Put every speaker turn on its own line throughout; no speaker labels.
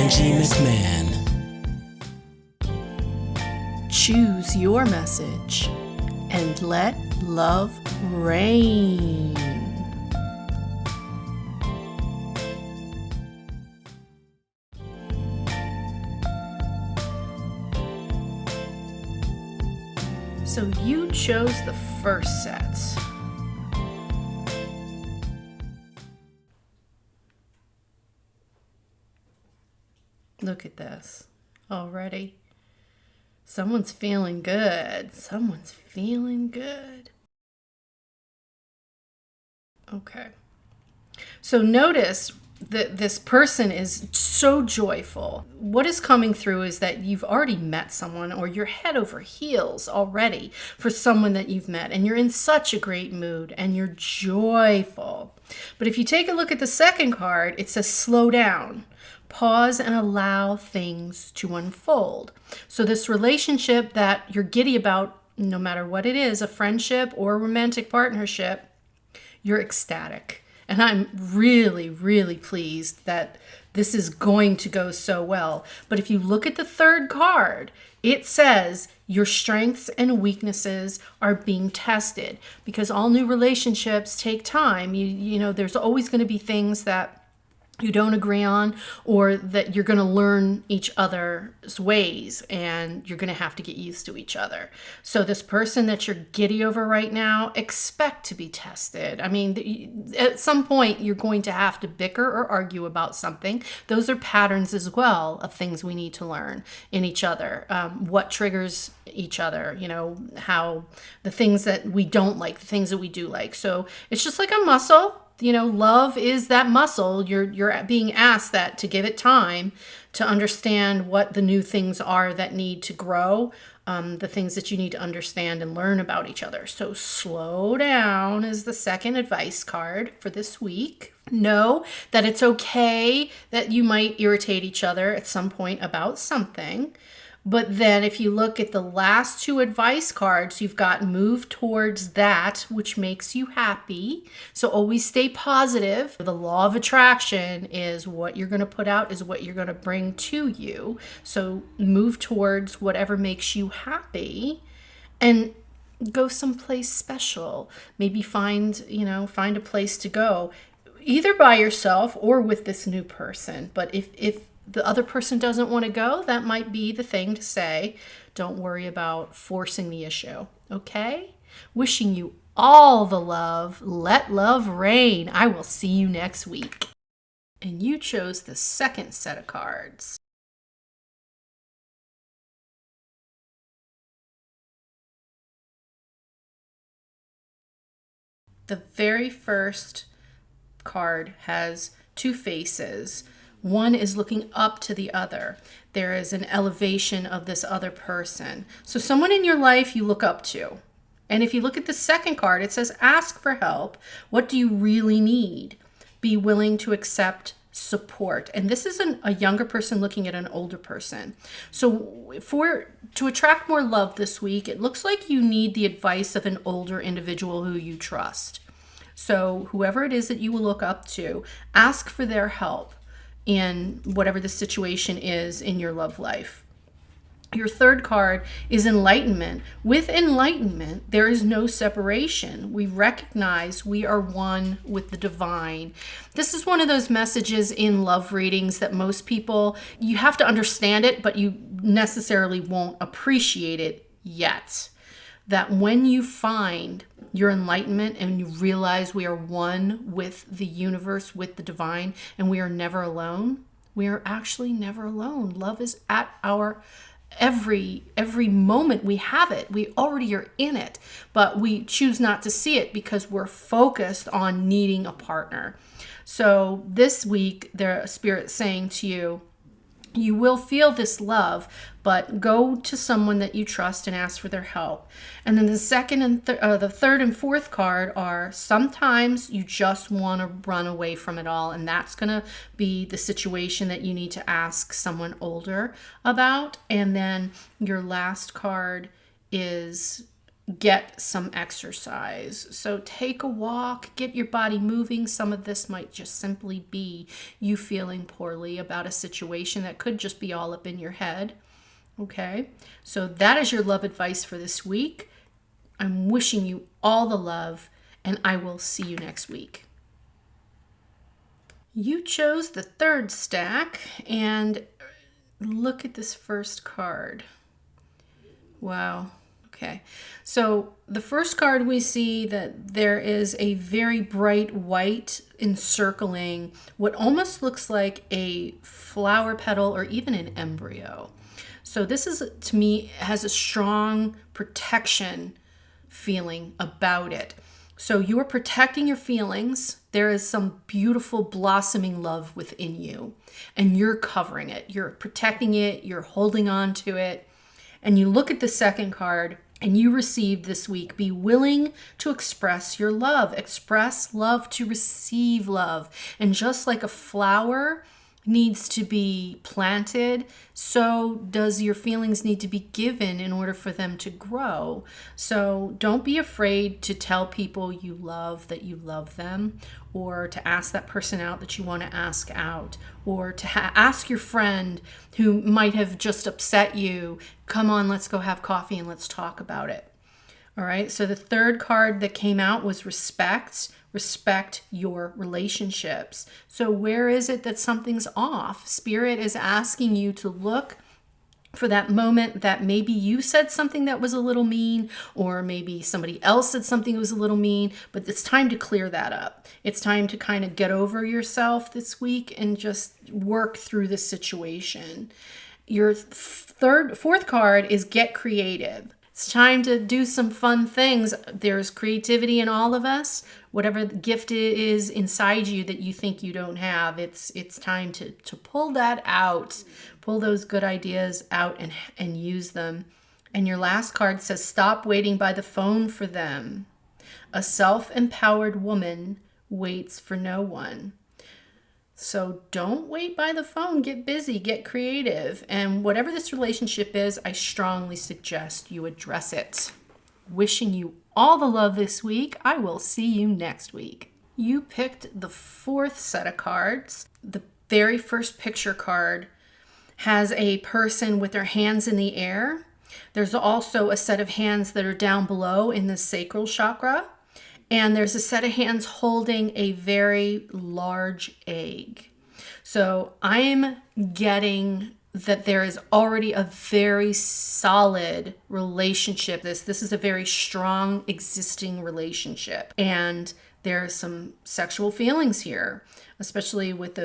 Angie McMann.
Choose your message and let love reign. So you chose the first set. Look at this already. Someone's feeling good. Someone's feeling good. Okay. So notice that this person is so joyful. What is coming through is that you've already met someone, or you're head over heels already for someone that you've met, and you're in such a great mood and you're joyful. But if you take a look at the second card, it says slow down. Pause and allow things to unfold. So this relationship that you're giddy about, no matter what it is, a friendship or a romantic partnership, you're ecstatic. And I'm really, really pleased that this is going to go so well. But if you look at the third card, it says your strengths and weaknesses are being tested, because all new relationships take time. You know, there's always going to be things that you don't agree on, or that you're going to learn each other's ways and you're going to have to get used to each other. So this person that you're giddy over right now, expect to be tested. I mean, at some point you're going to have to bicker or argue about something. Those are patterns as well of things we need to learn in each other. What triggers each other, you know, how the things that we don't like, the things that we do like. So it's just like a muscle. You know, love is that muscle. You're being asked that to give it time to understand what the new things are that need to grow, the things that you need to understand and learn about each other. So slow down is the second advice card for this week. Know that it's okay that you might irritate each other at some point about something. But then if you look at the last two advice cards, you've got move towards that which makes you happy. So always stay positive. The law of attraction is what you're going to put out is what you're going to bring to you. So move towards whatever makes you happy and go someplace special. Maybe find a place to go, either by yourself or with this new person. But if the other person doesn't want to go, that might be the thing to say. Don't worry about forcing the issue. Okay? Wishing you all the love. Let love reign. I will see you next week. And you chose the second set of cards. The very first card has two faces. One is looking up to the other. There is an elevation of this other person. So someone in your life you look up to. And if you look at the second card, it says ask for help. What do you really need? Be willing to accept support. And this is a younger person looking at an older person. So to attract more love this week, it looks like you need the advice of an older individual who you trust. So whoever it is that you will look up to, ask for their help in whatever the situation is in your love life. Your third card is enlightenment. With enlightenment, there is no separation. We recognize we are one with the divine. This is one of those messages in love readings that most people, you have to understand it, but you necessarily won't appreciate it yet. That when you find your enlightenment and you realize we are one with the universe, with the divine, and we are never alone, we are actually never alone. Love is at our every moment we have it. We already are in it, but we choose not to see it because we're focused on needing a partner. So this week, the Spirit's saying to you, you will feel this love, but go to someone that you trust and ask for their help. And then the second and the third and fourth card are sometimes you just want to run away from it all, and that's going to be the situation that you need to ask someone older about. And then your last card is get some exercise. So take a walk, get your body moving. Some of this might just simply be you feeling poorly about a situation that could just be all up in your head. Okay, so that is your love advice for this week. I'm wishing you all the love, and I will see you next week. You chose the third stack, and look at this first card. Wow. Okay, so the first card, we see that there is a very bright white encircling what almost looks like a flower petal or even an embryo. So this is, to me, has a strong protection feeling about it. So you are protecting your feelings. There is some beautiful blossoming love within you, and you're covering it. You're protecting it. You're holding on to it. And you look at the second card, and you received this week, be willing to express your love. Express love to receive love. And just like a flower needs to be planted, so does your feelings need to be given in order for them to grow. So don't be afraid to tell people you love that you love them, or to ask that person out that you want to ask out, or to ask your friend who might have just upset you, come on, let's go have coffee and let's talk about it. All right, so the third card that came out was respect. Respect your relationships. So where is it that something's off? Spirit is asking you to look for that moment that maybe you said something that was a little mean, or maybe somebody else said something that was a little mean, but it's time to clear that up. It's time to kind of get over yourself this week and just work through the situation. Your fourth card is get creative. It's time to do some fun things. There's creativity in all of us. Whatever gift it is inside you that you think you don't have, it's time to pull that out. Pull those good ideas out and use them. And your last card says, stop waiting by the phone for them. A self-empowered woman waits for no one. So don't wait by the phone. Get busy, get creative. And whatever this relationship is, I strongly suggest you address it. Wishing you all the love this week. I will see you next week. You picked the fourth set of cards. The very first picture card has a person with their hands in the air. There's also a set of hands that are down below in the sacral chakra. And there's a set of hands holding a very large egg. So I'm getting that there is already a very solid relationship. This is a very strong existing relationship. And there are some sexual feelings here, especially with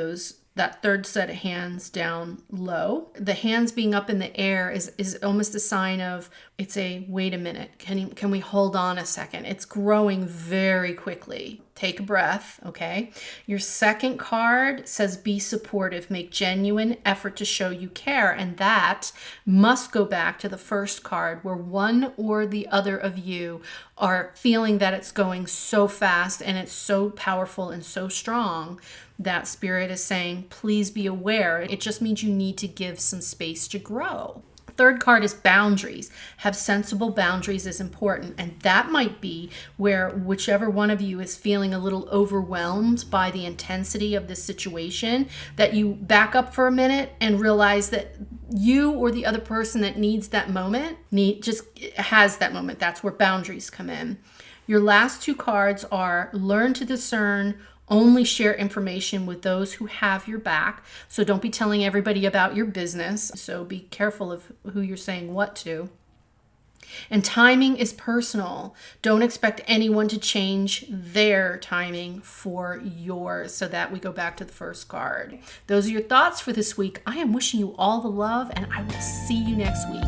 that third set of hands down low. The hands being up in the air is almost a sign of, it's a, wait a minute, can we hold on a second? It's growing very quickly. Take a breath, okay? Your second card says be supportive, make genuine effort to show you care. And that must go back to the first card, where one or the other of you are feeling that it's going so fast and it's so powerful and so strong that Spirit is saying, please be aware. It just means you need to give some space to grow. Third card is boundaries. Have sensible boundaries is important. And that might be where whichever one of you is feeling a little overwhelmed by the intensity of this situation, that you back up for a minute and realize that you or the other person that needs that moment just has that moment. That's where boundaries come in. Your last two cards are learn to discern. Only share information with those who have your back. So don't be telling everybody about your business. So be careful of who you're saying what to. And timing is personal. Don't expect anyone to change their timing for yours. So that we go back to the first card. Those are your thoughts for this week. I am wishing you all the love, and I will see you next week.